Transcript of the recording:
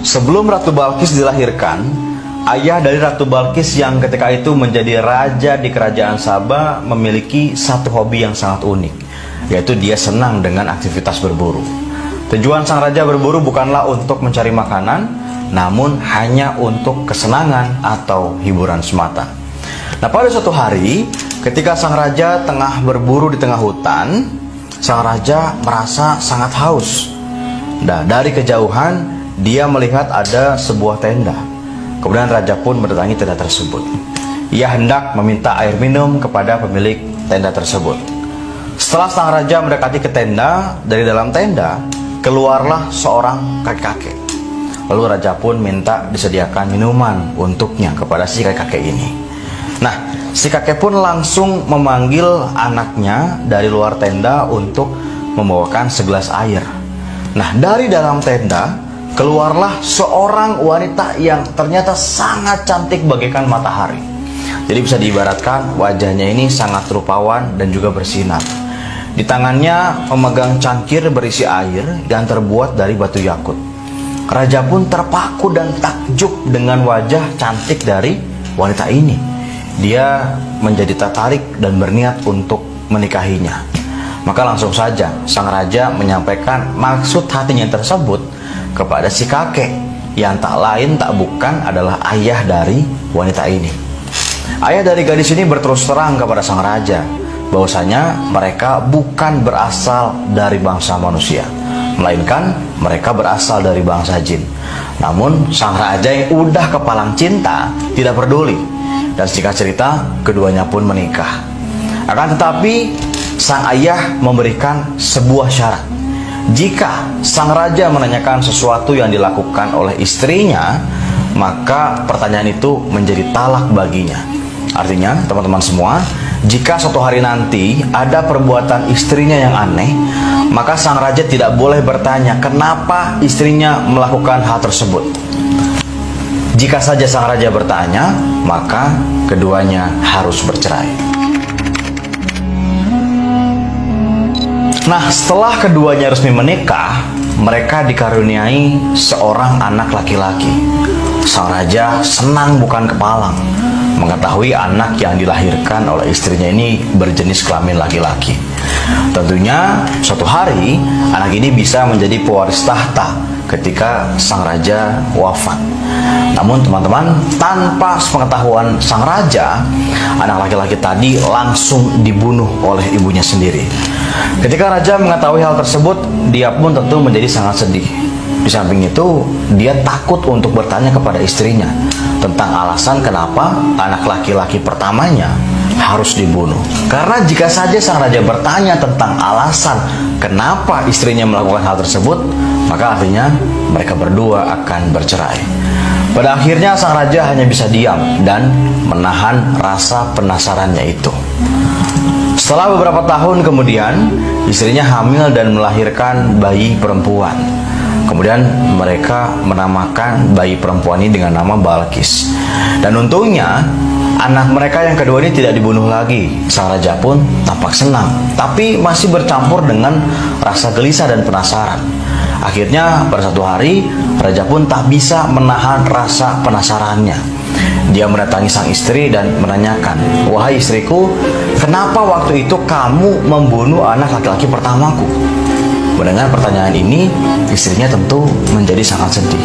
Sebelum Ratu Balkis dilahirkan, ayah dari Ratu Balkis yang ketika itu menjadi raja di kerajaan Saba memiliki satu hobi yang sangat unik, yaitu dia senang dengan aktivitas berburu. Tujuan sang raja berburu bukanlah untuk mencari makanan, namun hanya untuk kesenangan atau hiburan semata. Nah, pada suatu hari, ketika sang raja tengah berburu di tengah hutan, sang raja merasa sangat haus. Nah, dari kejauhan, dia melihat ada sebuah tenda. Kemudian raja pun mendatangi tenda tersebut. Ia hendak meminta air minum kepada pemilik tenda tersebut. Setelah sang raja mendekati ke tenda, dari dalam tenda keluarlah seorang kakek-kakek. Lalu raja pun minta disediakan minuman untuknya kepada si kakek-kakek ini. Nah, si kakek pun langsung memanggil anaknya dari luar tenda untuk membawakan segelas air. Nah, dari dalam tenda keluarlah seorang wanita yang ternyata sangat cantik bagaikan matahari. Jadi bisa diibaratkan wajahnya ini sangat rupawan dan juga bersinar. Di tangannya memegang cangkir berisi air yang terbuat dari batu yakut. Raja pun terpaku dan takjub dengan wajah cantik dari wanita ini. Dia menjadi tertarik dan berniat untuk menikahinya. Maka langsung saja sang raja menyampaikan maksud hatinya tersebut kepada si kakek yang tak lain tak bukan adalah ayah dari wanita ini. Ayah dari gadis ini berterus terang kepada sang raja bahwasanya mereka bukan berasal dari bangsa manusia, melainkan mereka berasal dari bangsa jin. Namun sang raja yang udah kepalang cinta tidak peduli, dan singkat cerita keduanya pun menikah. Akan tetapi sang ayah memberikan sebuah syarat. Jika sang raja menanyakan sesuatu yang dilakukan oleh istrinya, maka pertanyaan itu menjadi talak baginya. Artinya, teman-teman semua, jika suatu hari nanti ada perbuatan istrinya yang aneh, maka sang raja tidak boleh bertanya kenapa istrinya melakukan hal tersebut. Jika saja sang raja bertanya, maka keduanya harus bercerai. Nah, setelah keduanya resmi menikah, mereka dikaruniai seorang anak laki-laki. Sang raja senang bukan kepalang mengetahui anak yang dilahirkan oleh istrinya ini berjenis kelamin laki-laki. Tentunya suatu hari anak ini bisa menjadi pewaris tahta ketika sang raja wafat. Namun teman-teman, tanpa sepengetahuan sang raja, anak laki-laki tadi langsung dibunuh oleh ibunya sendiri. Ketika raja mengetahui hal tersebut, dia pun tentu menjadi sangat sedih. Di samping itu, dia takut untuk bertanya kepada istrinya tentang alasan kenapa anak laki-laki pertamanya harus dibunuh. Karena jika saja sang raja bertanya tentang alasan kenapa istrinya melakukan hal tersebut, maka artinya mereka berdua akan bercerai. Pada akhirnya sang raja hanya bisa diam dan menahan rasa penasarannya itu. Setelah beberapa tahun kemudian, istrinya hamil dan melahirkan bayi perempuan. Kemudian mereka menamakan bayi perempuan ini dengan nama Balkis. Dan untungnya anak mereka yang kedua ini tidak dibunuh lagi. Sang raja pun tampak senang, tapi masih bercampur dengan rasa gelisah dan penasaran. Akhirnya pada satu hari, raja pun tak bisa menahan rasa penasarannya. Dia mendatangi sang istri dan menanyakan, "Wahai istriku, kenapa waktu itu kamu membunuh anak laki-laki pertamaku?" Mendengar pertanyaan ini, istrinya tentu menjadi sangat sedih.